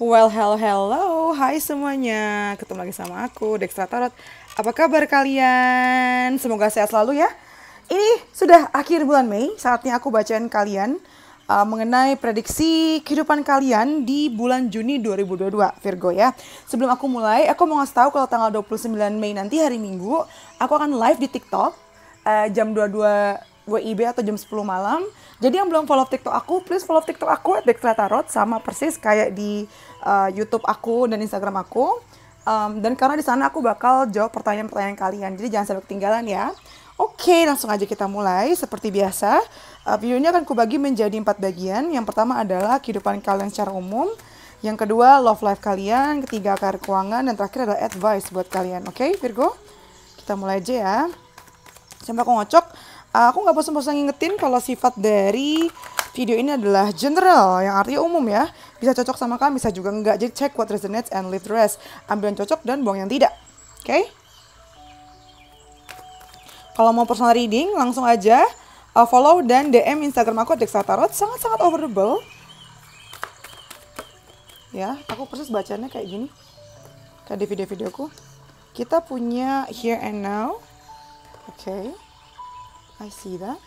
Well, hello, hello. Hai semuanya. Ketemu lagi sama aku, Dextra Tarot. Apa kabar kalian? Semoga sehat selalu ya. Ini sudah akhir bulan Mei. Saatnya aku bacain kalian mengenai prediksi kehidupan kalian di bulan Juni 2022, Virgo ya. Sebelum aku mulai, aku mau ngasih tahu kalau tanggal 29 Mei nanti hari Minggu, aku akan live di TikTok jam 22 WIB atau jam 10 malam. Jadi yang belum follow TikTok aku, please follow TikTok aku @Dextra Tarot, sama persis kayak di YouTube aku dan Instagram aku. Dan karena di sana aku bakal jawab pertanyaan-pertanyaan kalian, jadi jangan sampai ketinggalan ya. Oke, langsung aja kita mulai. Seperti biasa, video ini akan kubagi menjadi 4 bagian. Yang pertama adalah kehidupan kalian secara umum. Yang kedua, love life kalian. Ketiga, karir keuangan. Dan terakhir adalah advice buat kalian. Oke, Virgo? Kita mulai aja ya. Sampai aku ngocok. Aku nggak bosan-bosan ngingetin kalau sifat dari video ini adalah general, yang artinya umum ya. Bisa cocok sama kalian, bisa juga enggak. Jadi check what resonates and leave the rest. Ambil yang cocok dan buang yang tidak. Oke? Kalau mau personal reading, langsung aja follow dan DM Instagram aku @Dextra Tarot. Sangat-sangat affordable. Ya, aku persis bacanya kayak gini. Kayak di video-videoku. Kita punya here and now. Oke. I see that.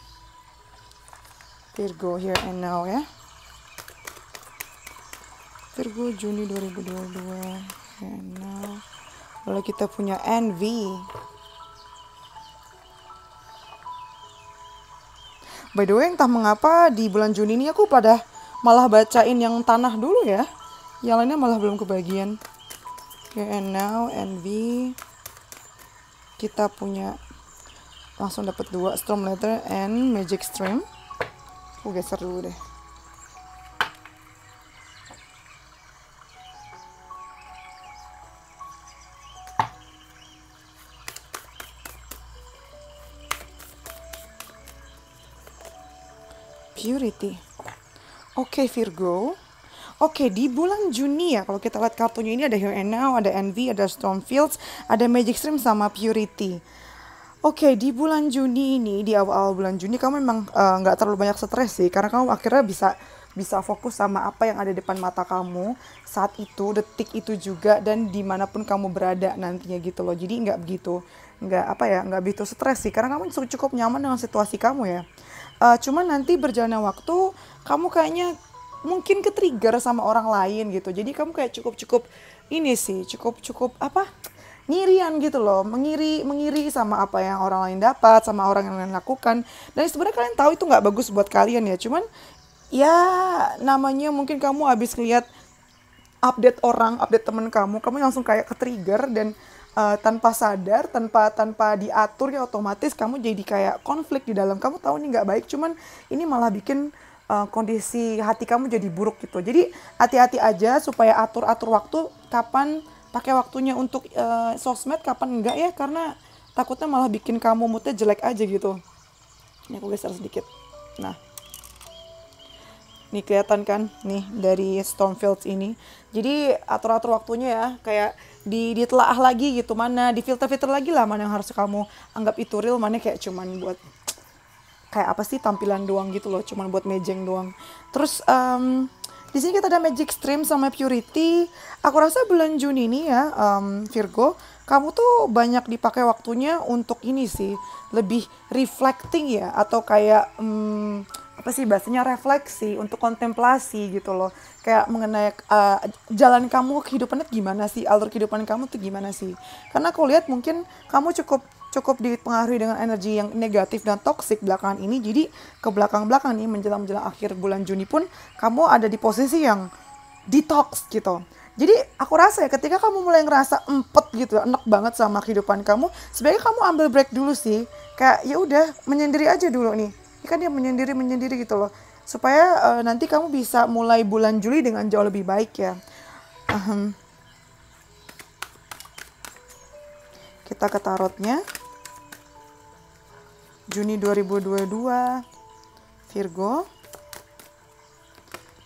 Virgo here and now ya. Virgo Juni 2022 here and now. Lalu kita punya envy. By the way, entah mengapa di bulan Juni ini aku pada malah bacain yang tanah dulu ya. Yang lainnya malah belum kebagian. Here and now, envy. Kita punya langsung dapat 2 storm letter and magic stream. Aku geser dulu deh. Purity. Oke, Virgo. Oke, di bulan Juni ya, kalau kita lihat kartunya ini ada here and now, ada envy, ada storm fields, ada magic stream sama purity. Oke, di bulan Juni ini, di awal-awal bulan Juni kamu memang nggak terlalu banyak stres sih, karena kamu akhirnya bisa fokus sama apa yang ada di depan mata kamu saat itu, detik itu juga, dan dimanapun kamu berada nantinya gitu loh. Jadi nggak begitu stres sih, karena kamu cukup nyaman dengan situasi kamu ya. Cuman nanti berjalannya waktu, kamu kayaknya mungkin ke-trigger sama orang lain gitu. Jadi kamu kayak cukup ngirian gitu loh, mengiri sama apa yang orang lain dapat, sama orang yang lain lakukan. Dan sebenarnya kalian tahu itu nggak bagus buat kalian ya, cuman ya namanya mungkin kamu habis lihat update temen kamu langsung kayak ke-trigger dan tanpa sadar, tanpa diatur ya otomatis kamu jadi kayak konflik di dalam. Kamu tahu ini nggak baik, cuman ini malah bikin kondisi hati kamu jadi buruk gitu. Jadi hati-hati aja supaya atur waktu, kapan pakai waktunya untuk sosmed, kapan enggak ya, karena takutnya malah bikin kamu moodnya jelek aja gitu. Ini aku geser sedikit. Nah, nih kelihatan kan nih dari Stormfields ini. Jadi atur waktunya ya, kayak ditelaah lagi gitu, mana di filter lagi lah, mana yang harus kamu anggap itu real, mana kayak cuman buat kayak apa sih, tampilan doang gitu loh, cuman buat mejeng doang. Terus di sini kita ada magic stream sama purity. Aku rasa bulan Juni ini ya, Virgo, kamu tuh banyak dipakai waktunya untuk ini sih, lebih reflecting ya, atau kayak apa sih bahasanya, refleksi, untuk kontemplasi gitu loh. Kayak mengenai jalan kamu, kehidupannya gimana sih, alur kehidupan kamu tuh gimana sih. Karena aku lihat mungkin kamu cukup dipengaruhi dengan energi yang negatif dan toksik belakangan ini. Jadi ke belakang nih, menjelang akhir bulan Juni pun kamu ada di posisi yang detox gitu. Jadi aku rasa ya, ketika kamu mulai ngerasa empet gitu, enak banget sama kehidupan kamu, sebaiknya kamu ambil break dulu sih. Kayak ya udah, menyendiri aja dulu nih. Ini kan dia menyendiri gitu loh. Supaya nanti kamu bisa mulai bulan Juli dengan jauh lebih baik ya. Kita ke tarotnya. Juni 2022, Virgo.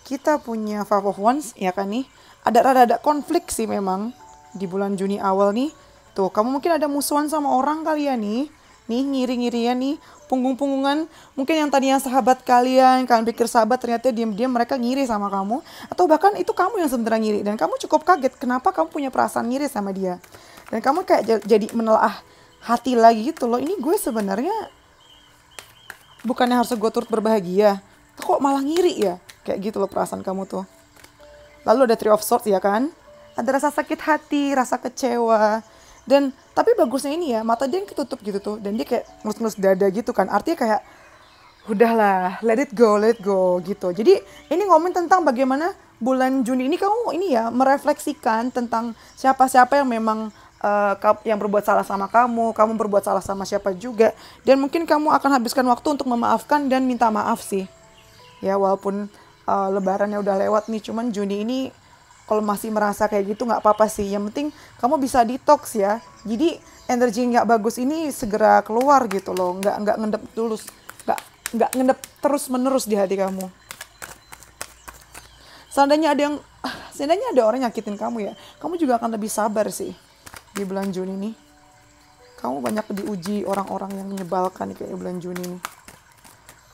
Kita punya Five of Wands, ya kan nih. Ada konflik sih memang di bulan Juni awal nih. Tuh, kamu mungkin ada musuhan sama orang kali ya nih. Nih ngiri-ngirian nih, punggung-punggungan. Mungkin yang tadinya sahabat kalian pikir sahabat, ternyata diam-diam mereka ngiri sama kamu. Atau bahkan itu kamu yang sebenarnya ngiri. Dan kamu cukup kaget kenapa kamu punya perasaan ngiri sama dia. Dan kamu kayak jadi menelaah hati lagi gitu loh. Ini gue sebenarnya bukannya harus gue turut berbahagia. Kok malah ngiri ya? Kayak gitu loh perasaan kamu tuh. Lalu ada Three of Swords ya kan? Ada rasa sakit hati, rasa kecewa. Dan tapi bagusnya ini ya, mata dia yang ketutup gitu tuh. Dan dia kayak ngelus-ngelus dada gitu kan. Artinya kayak, udahlah, let it go gitu. Jadi ini ngomong tentang bagaimana bulan Juni ini kamu ini ya merefleksikan tentang siapa-siapa yang memang yang berbuat salah sama kamu berbuat salah sama siapa juga. Dan mungkin kamu akan habiskan waktu untuk memaafkan dan minta maaf sih. Ya walaupun lebarannya udah lewat nih, cuman Juni ini kalau masih merasa kayak gitu nggak apa-apa sih. Yang penting kamu bisa detox ya. Jadi energi nggak bagus ini segera keluar gitu loh. Nggak ngendep tulus. Nggak ngendep terus menerus di hati kamu. Seandainya ada orang nyakitin kamu ya, kamu juga akan lebih sabar sih di bulan Juni ini. Kamu banyak diuji orang-orang yang menyebalkan kayak bulan Juni ini.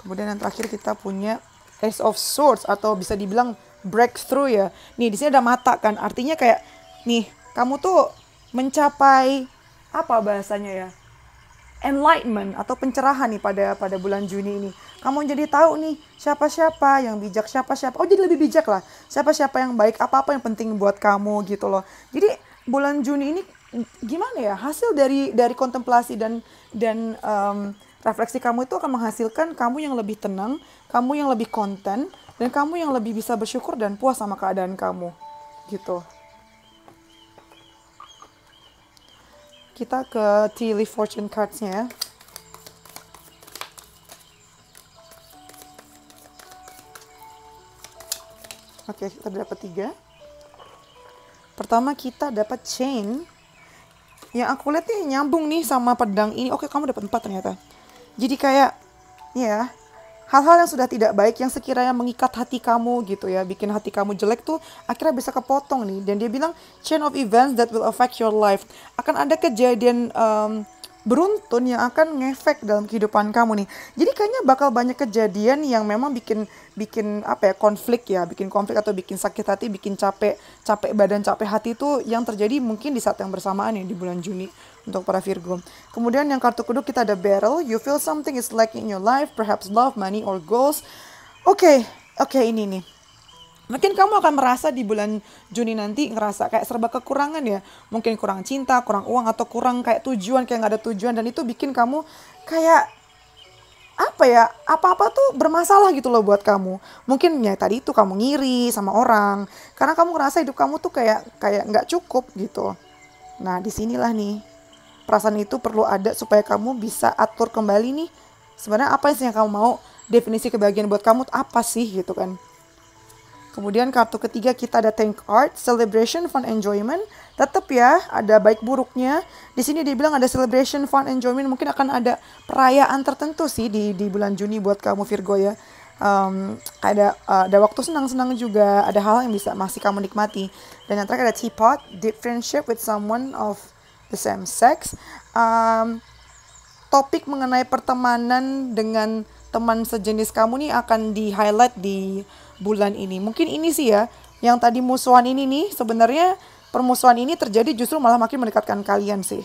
Kemudian yang terakhir kita punya Ace of Swords atau bisa dibilang breakthrough ya. Nih di sini ada mata kan, artinya kayak nih kamu tuh mencapai apa bahasanya ya, enlightenment atau pencerahan nih pada bulan Juni ini. Kamu jadi tahu nih siapa-siapa yang bijak, siapa-siapa. Oh jadi lebih bijak lah. Siapa-siapa yang baik, apa-apa yang penting buat kamu gitu loh. Jadi bulan Juni ini gimana ya, hasil dari kontemplasi dan refleksi kamu itu akan menghasilkan kamu yang lebih tenang, kamu yang lebih konten, dan kamu yang lebih bisa bersyukur dan puas sama keadaan kamu. Gitu. Kita ke Tea Leaf Fortune Cards-nya ya. Oke, kita dapat 3. Pertama kita dapat Chain. Yang aku lihat nih nyambung nih sama pedang ini. Oke, kamu dapat 4 ternyata. Jadi kayak, ya, hal-hal yang sudah tidak baik yang sekiranya mengikat hati kamu gitu ya, bikin hati kamu jelek tuh akhirnya bisa kepotong nih. Dan dia bilang chain of events that will affect your life. Akan ada kejadian beruntun yang akan ngefek dalam kehidupan kamu nih. Jadi kayaknya bakal banyak kejadian yang memang bikin apa ya, konflik atau bikin sakit hati, bikin capek badan, capek hati itu yang terjadi mungkin di saat yang bersamaan nih di bulan Juni untuk para Virgo. Kemudian yang kartu kedua kita ada Barrel. You feel something is lacking in your life, perhaps love, money, or goals. Oke, ini nih. Mungkin kamu akan merasa di bulan Juni nanti ngerasa kayak serba kekurangan ya. Mungkin kurang cinta, kurang uang, atau kurang kayak tujuan, kayak gak ada tujuan. Dan itu bikin kamu kayak apa ya, apa-apa tuh bermasalah gitu loh buat kamu. Mungkin ya tadi itu kamu ngiri sama orang. Karena kamu ngerasa hidup kamu tuh kayak gak cukup gitu. Nah disinilah nih, perasaan itu perlu ada supaya kamu bisa atur kembali nih. Sebenarnya apa sih yang kamu mau, definisi kebahagiaan buat kamu apa sih gitu kan. Kemudian kartu ketiga kita ada Thank Art, Celebration, Fun, Enjoyment. Tetap ya, ada baik buruknya. Di sini dibilang ada celebration, fun, enjoyment. Mungkin akan ada perayaan tertentu sih di bulan Juni buat kamu Virgo ya. Ada waktu senang-senang juga, ada hal yang bisa masih kamu nikmati. Dan yang terakhir ada Teapot, Deep Friendship with Someone of the Same Sex. Topik mengenai pertemanan dengan teman sejenis kamu nih akan di-highlight di bulan ini. Mungkin ini sih ya, yang tadi musuhan ini nih, sebenarnya permusuhan ini terjadi justru malah makin mendekatkan kalian sih.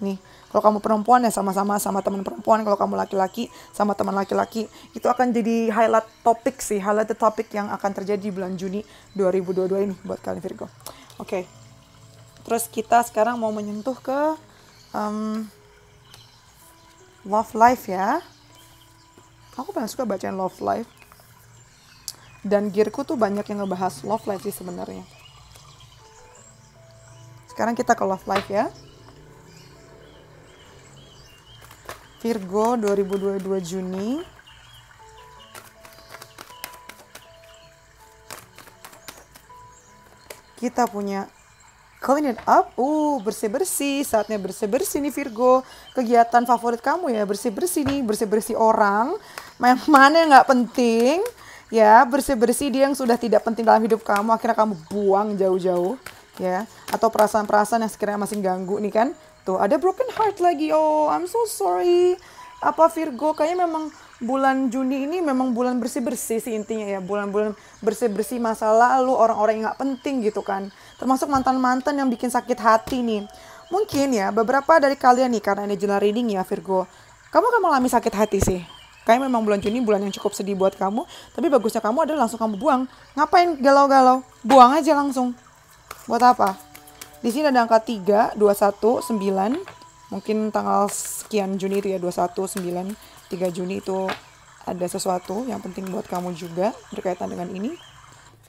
Nih, kalau kamu perempuan ya sama-sama sama teman perempuan, kalau kamu laki-laki sama teman laki-laki, itu akan jadi highlight topik sih, highlight the topik yang akan terjadi di bulan Juni 2022 ini buat kalian Virgo. Oke. Terus kita sekarang mau menyentuh ke love life ya. Aku paling suka bacain love life. Dan gearku tuh banyak yang ngebahas love life sih sebenarnya. Sekarang kita ke love life ya. Virgo 2022 Juni. Kita punya clean it up. Bersih-bersih. Saatnya bersih-bersih nih Virgo. Kegiatan favorit kamu ya, bersih-bersih nih. Bersih-bersih orang. Yang mana yang gak penting. Ya, bersih-bersih dia yang sudah tidak penting dalam hidup kamu, akhirnya kamu buang jauh-jauh, ya. Atau perasaan-perasaan yang sekiranya masih ganggu nih kan, Tuh, ada broken heart lagi. Oh, I'm so sorry. Apa Virgo, kayaknya memang bulan Juni ini memang bulan bersih-bersih sih intinya ya. Bulan-bulan bersih-bersih masa lalu, orang-orang yang gak penting gitu kan. Termasuk mantan-mantan yang bikin sakit hati nih. Mungkin ya, beberapa dari kalian nih, karena ini general reading ya Virgo, kamu akan mengalami sakit hati sih. Kayaknya memang bulan Juni bulan yang cukup sedih buat kamu. Tapi bagusnya kamu adalah langsung kamu buang. Ngapain galau-galau? Buang aja langsung. Buat apa? Di sini ada angka 3, 21, 9. Mungkin tanggal sekian Juni itu ya, 21, 9, 3 Juni itu ada sesuatu yang penting buat kamu juga berkaitan dengan ini.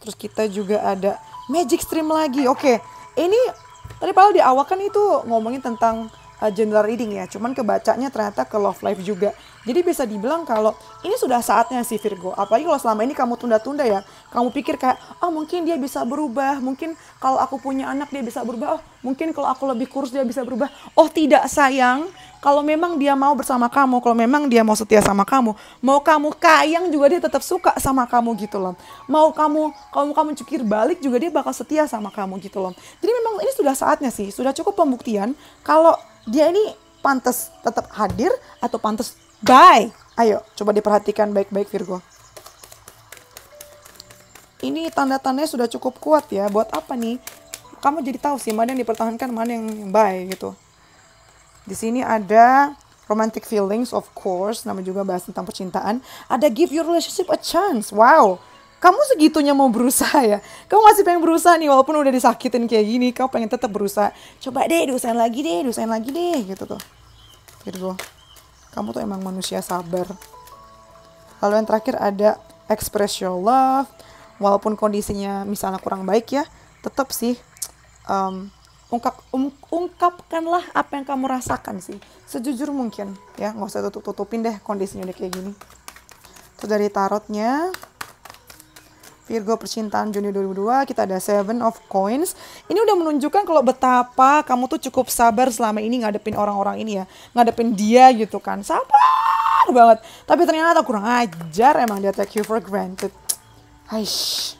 Terus kita juga ada Magic Stream lagi. Oke, ini tadi padahal di awal kan itu ngomongin tentang general reading ya. Cuman kebacanya ternyata ke love life juga. Jadi bisa dibilang kalau ini sudah saatnya sih Virgo. Apalagi kalau selama ini kamu tunda-tunda ya. Kamu pikir kayak, oh mungkin dia bisa berubah. Mungkin kalau aku punya anak dia bisa berubah. Oh mungkin kalau aku lebih kurus dia bisa berubah. Oh tidak sayang. Kalau memang dia mau bersama kamu. Kalau memang dia mau setia sama kamu. Mau kamu kayang juga dia tetap suka sama kamu gitu loh. Mau kamu cukir balik juga dia bakal setia sama kamu gitu loh. Jadi memang ini sudah saatnya sih. Sudah cukup pembuktian kalau dia ini pantas tetap hadir atau pantas bye. Ayo, coba diperhatikan baik-baik Virgo. Ini tanda-tandanya sudah cukup kuat ya. Buat apa nih? Kamu jadi tahu sih mana yang dipertahankan, mana yang bye gitu. Di sini ada romantic feelings of course, nama juga bahas tentang percintaan. Ada give your relationship a chance. Wow. Kamu segitunya mau berusaha ya. Kamu masih pengen berusaha nih walaupun udah disakitin kayak gini, kamu pengen tetap berusaha. Coba deh, diusahain lagi deh gitu tuh. Virgo. Kamu tuh emang manusia sabar. Lalu yang terakhir ada express your love. Walaupun kondisinya misalnya kurang baik ya, tetap sih ungkapkanlah apa yang kamu rasakan sih. Sejujur mungkin ya, nggak usah tutupin deh kondisinya udah kayak gini. Itu dari tarotnya. Virgo percintaan Juni 2002, kita ada Seven of Coins. Ini udah menunjukkan kalau betapa kamu tuh cukup sabar selama ini ngadepin orang-orang ini ya. Ngadepin dia gitu kan. Sabar banget. Tapi ternyata kurang ajar emang dia take you for granted. Aish.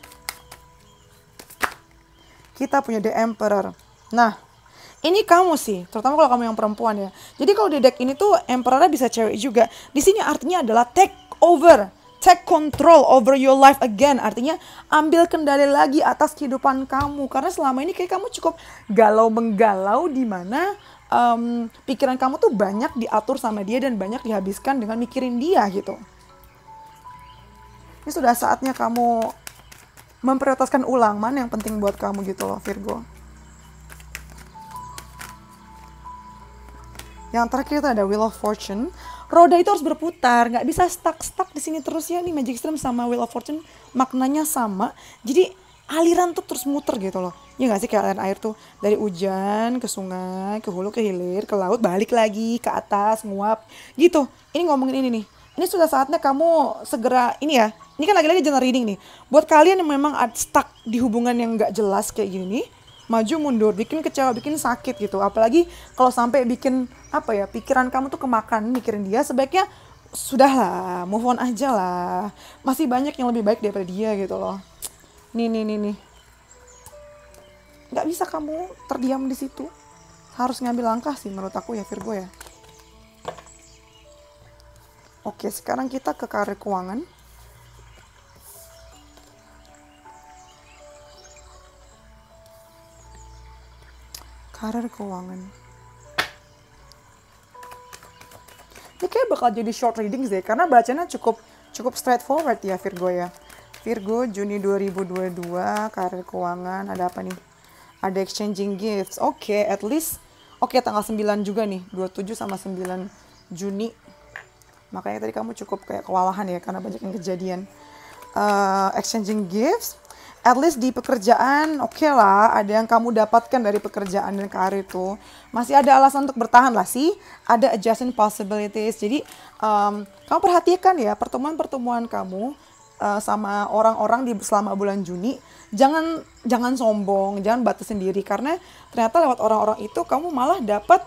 Kita punya The Emperor. Nah, ini kamu sih, terutama kalau kamu yang perempuan ya. Jadi kalau di deck ini tuh Emperor bisa cewek juga. Di sini artinya adalah take over. Take control over your life again. Artinya ambil kendali lagi atas kehidupan kamu. Karena selama ini kayak kamu cukup galau-menggalau di mana pikiran kamu tuh banyak diatur sama dia dan banyak dihabiskan dengan mikirin dia gitu. Ini sudah saatnya kamu memprioritaskan ulang mana yang penting buat kamu gitu loh Virgo. Yang terakhir itu ada Wheel of Fortune. Roda itu harus berputar, nggak bisa stuck di sini terus ya. Nih Magic Stream sama Wheel of Fortune maknanya sama. Jadi aliran tuh terus muter gitu loh. Ya nggak sih, kayak aliran air tuh dari hujan ke sungai, ke hulu, ke hilir, ke laut, balik lagi ke atas, nguap gitu. Ini ngomongin ini nih. Ini sudah saatnya kamu segera ini ya. Ini kan lagi-lagi general reading nih. Buat kalian yang memang stuck di hubungan yang nggak jelas kayak gini nih, maju mundur, bikin kecewa, bikin sakit gitu. Apalagi kalau sampai bikin apa ya, pikiran kamu tuh kemakan mikirin dia, sebaiknya sudahlah, move on aja lah. Masih banyak yang lebih baik daripada dia gitu loh. Nih. Nggak bisa kamu terdiam di situ. Harus ngambil langkah sih menurut aku ya Virgo ya. Oke, sekarang kita ke karir keuangan. Karir keuangan. Ini kayak bakal jadi short reading deh, karena bacanya cukup straightforward ya Virgo ya. Virgo Juni 2022, karir keuangan, ada apa nih? Ada exchanging gifts. Oke, at least tanggal 9 juga nih, 27 sama 9 Juni. Makanya tadi kamu cukup kayak kewalahan ya karena banyak yang kejadian. Exchanging gifts. At least di pekerjaan, oke lah, ada yang kamu dapatkan dari pekerjaan dan karir itu. Masih ada alasan untuk bertahan lah sih. Ada adjustment possibilities. Jadi, kamu perhatikan ya pertemuan-pertemuan kamu sama orang-orang selama bulan Juni. Jangan sombong, jangan batasin diri. Karena ternyata lewat orang-orang itu kamu malah dapat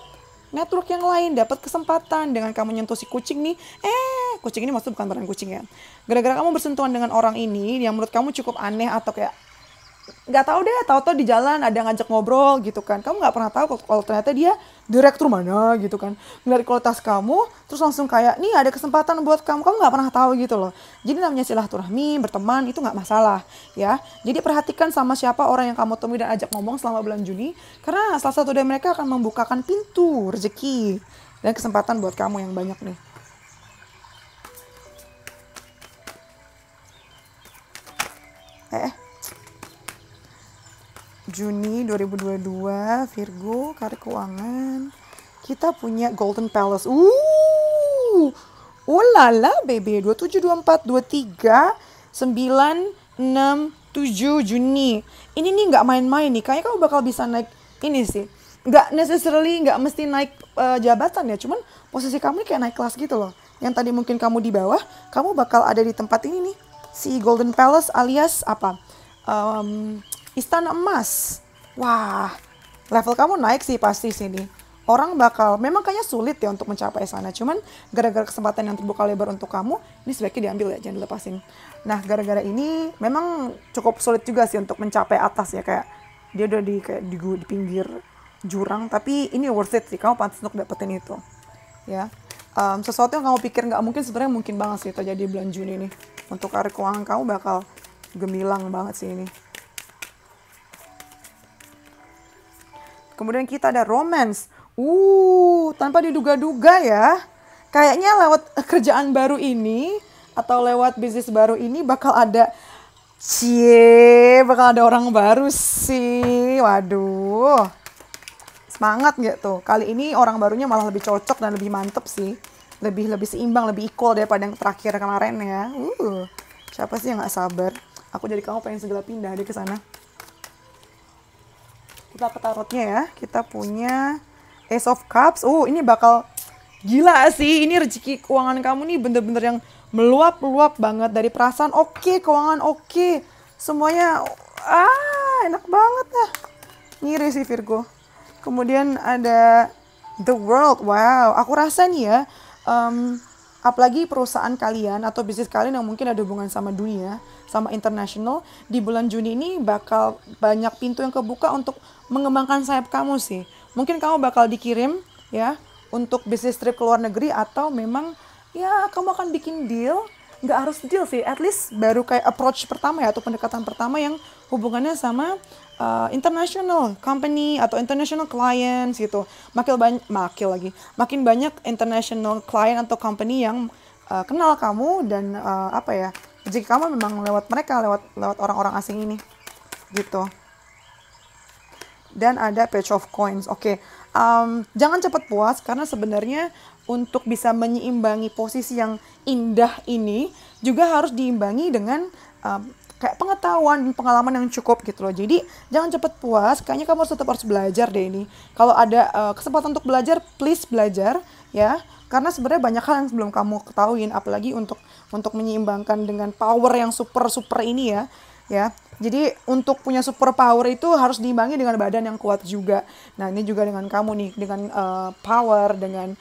network yang lain, dapat kesempatan dengan kamu nyentuh si kucing nih. Kucing ini maksudnya bukan beneran kucing ya. Gara-gara kamu bersentuhan dengan orang ini yang menurut kamu cukup aneh atau kayak nggak tahu deh, tahu-tahu di jalan ada ngajak ngobrol gitu kan, kamu nggak pernah tahu kalau ternyata dia direktur mana gitu kan, ngeliat kualitas kamu terus langsung kayak nih ada kesempatan buat kamu, kamu nggak pernah tahu gitu loh. Jadi namanya silaturahmi, berteman itu nggak masalah ya. Jadi perhatikan sama siapa orang yang kamu temui dan ajak ngomong selama bulan Juni, karena salah satu dari mereka akan membukakan pintu rezeki dan kesempatan buat kamu yang banyak nih. eh Juni 2022, Virgo, karir keuangan. Kita punya Golden Palace. Oh lala baby, 27, 24, 23, 9, 6, 7 Juni. Ini nih nggak main-main nih. Kayaknya kamu bakal bisa naik ini sih. Nggak necessarily, nggak mesti naik jabatan ya. Cuman posisi kamu nih kayak naik kelas gitu loh. Yang tadi mungkin kamu di bawah, kamu bakal ada di tempat ini nih. Si Golden Palace alias apa? Istana emas. Wah, level kamu naik sih pasti sini. Orang bakal, memang kayaknya sulit ya untuk mencapai sana. Cuman gara-gara kesempatan yang terbuka lebar untuk kamu, ini sebaiknya diambil ya, jangan dilepasin. Nah, gara-gara ini memang cukup sulit juga sih untuk mencapai atas ya. Kayak dia udah di pinggir jurang, tapi ini worth it sih. Kamu pantas untuk dapetin itu. Ya, sesuatu yang kamu pikir nggak mungkin sebenarnya mungkin banget sih terjadi bulan Juni ini. Untuk karir keuangan kamu bakal gemilang banget sih ini. Kemudian kita ada romance. Tanpa diduga-duga ya. Kayaknya lewat kerjaan baru ini atau lewat bisnis baru ini bakal ada bakal ada orang baru sih. Waduh. Semangat nggak tuh? Kali ini orang barunya malah lebih cocok dan lebih mantep sih. Lebih seimbang, lebih equal daripada yang terakhir kemarin ya. Siapa sih yang nggak sabar? Aku jadi kamu pengen segera pindah deh ke sana. Kita ke tarotnya ya. Kita punya Ace of Cups. Ini bakal gila sih. Ini rezeki keuangan kamu nih bener-bener yang meluap-luap banget. Dari perasaan oke, keuangan oke. Semuanya enak banget lah. Ngiri sih Virgo. Kemudian ada The World. Wow, aku rasa nih ya, apalagi perusahaan kalian atau bisnis kalian yang mungkin ada hubungan sama dunia, sama internasional, di bulan Juni ini bakal banyak pintu yang kebuka untuk mengembangkan sayap kamu sih. Mungkin kamu bakal dikirim ya untuk bisnis trip ke luar negeri, atau memang ya kamu akan bikin deal. Nggak harus deal sih, at least baru kayak approach pertama ya, atau pendekatan pertama yang hubungannya sama international company atau international clients gitu. Makin banyak international client atau company yang kenal kamu dan rezeki kamu memang lewat mereka, lewat orang-orang asing ini gitu. Dan ada Page of Coins. Jangan cepat puas, karena sebenarnya untuk bisa menyeimbangi posisi yang indah ini juga harus diimbangi dengan kayak pengetahuan, pengalaman yang cukup gitu loh. Jadi jangan cepat puas, kayaknya kamu tetap harus belajar deh ini. Kalau ada kesempatan untuk belajar, please belajar ya. Karena sebenarnya banyak hal yang belum kamu ketahuin, apalagi untuk menyeimbangkan dengan power yang super ini ya. Jadi untuk punya super power itu harus diimbangi dengan badan yang kuat juga. Nah, ini juga dengan kamu nih, dengan power, dengan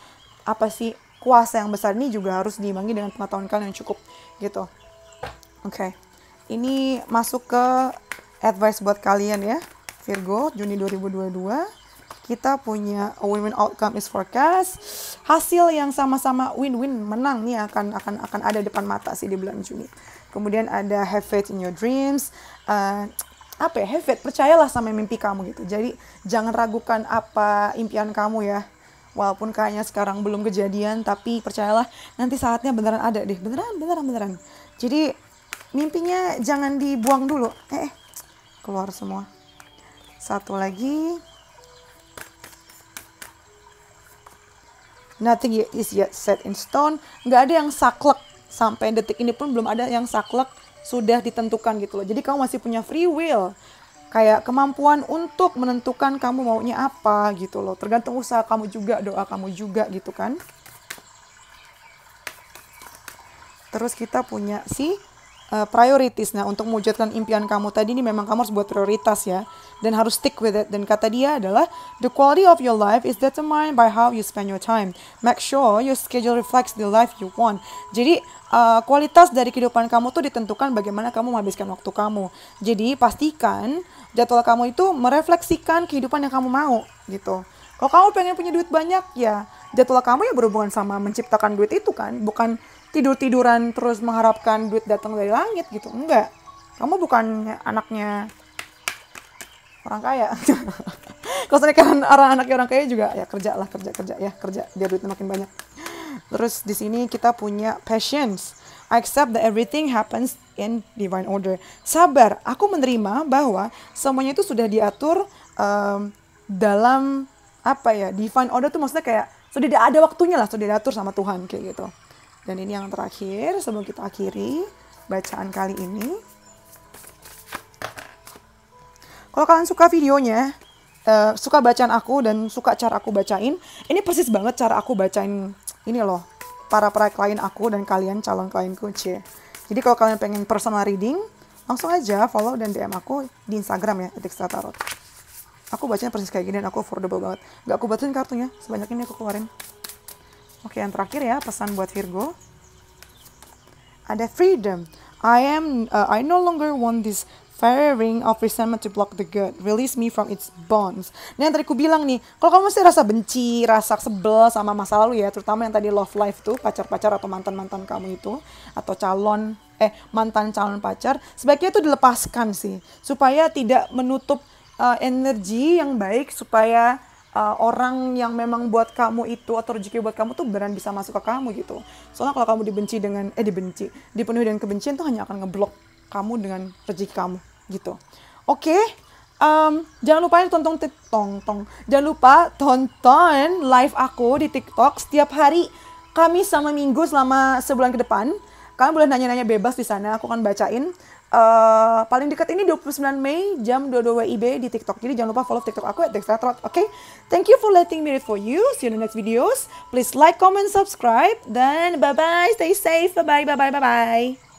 kuasa yang besar ini juga harus diimbangi dengan pengetahuan kalian yang cukup gitu. Ini masuk ke advice buat kalian ya, Virgo, Juni 2022. Kita punya a win-win outcome is forecast. Hasil yang sama-sama win-win, menang nih akan ada depan mata sih di bulan Juni. Kemudian ada have faith in your dreams. Have faith, percayalah sama mimpi kamu gitu. Jadi jangan ragukan apa impian kamu ya. Walaupun kayaknya sekarang belum kejadian, tapi percayalah nanti saatnya beneran ada deh. Beneran. Jadi mimpinya jangan dibuang dulu. Keluar semua. Satu lagi. Nothing is yet set in stone. Nggak ada yang saklek. Sampai detik ini pun belum ada yang saklek sudah ditentukan gitu loh. Jadi kamu masih punya free will. Kayak kemampuan untuk menentukan kamu maunya apa gitu loh. Tergantung usaha kamu juga, doa kamu juga gitu kan. Terus kita punya priorities. Nah, untuk mewujudkan impian kamu tadi ini memang kamu harus buat prioritas ya. Dan harus stick with it. Dan kata dia adalah, the quality of your life is determined by how you spend your time. Make sure your schedule reflects the life you want. Jadi, kualitas dari kehidupan kamu tuh ditentukan bagaimana kamu menghabiskan waktu kamu. Jadi, pastikan jadwal kamu itu merefleksikan kehidupan yang kamu mau gitu. Kalau kamu pengen punya duit banyak, ya jadwal kamu ya berhubungan sama menciptakan duit itu kan. Bukan tidur-tiduran terus mengharapkan duit datang dari langit gitu. Enggak. Kamu bukan anaknya orang kaya. Kalau misalnya kan anaknya orang kaya juga ya kerja biar duitnya makin banyak. Terus di sini kita punya patience. I accept that everything happens in divine order. Sabar, aku menerima bahwa semuanya itu sudah diatur dalam divine order tuh maksudnya kayak sudah ada waktunya lah, sudah diatur sama Tuhan kayak gitu. Dan ini yang terakhir sebelum kita akhiri bacaan kali ini. Kalau kalian suka videonya, suka bacaan aku dan suka cara aku bacain, ini persis banget cara aku bacain ini loh, para klien aku dan kalian calon klienku, cie. Jadi kalau kalian pengen personal reading, langsung aja follow dan DM aku di Instagram ya, @extratarot. Aku bacanya persis kayak gini dan aku affordable banget. Gak aku batuin kartunya, sebanyak ini aku keluarin. Oke, yang terakhir ya, pesan buat Virgo. Ada freedom. I no longer want this fiery ring of resentment to block the good. Release me from its bonds. Nah, yang tadi aku bilang nih, kalau kamu masih rasa benci, rasa sebel sama masa lalu ya, terutama yang tadi love life tuh, pacar-pacar atau mantan-mantan kamu itu, atau mantan calon pacar, sebaiknya itu dilepaskan sih, supaya tidak menutup energi yang baik, supaya orang yang memang buat kamu itu atau rezeki buat kamu tuh beneran bisa masuk ke kamu gitu. Soalnya kalau kamu dipenuhi dengan kebencian tuh hanya akan ngeblok kamu dengan rezeki kamu gitu. Oke. Jangan lupa tonton live aku di TikTok setiap hari Kamis sama Minggu selama sebulan ke depan. Kalian boleh nanya-nanya bebas di sana, aku akan bacain. Paling dekat ini 29 Mei jam 22 WIB di TikTok. Jadi jangan lupa follow TikTok aku @extratarot. Oke? Thank you for letting me read for you. See you in the next videos. Please like, comment, subscribe, dan bye-bye. Stay safe. Bye-bye.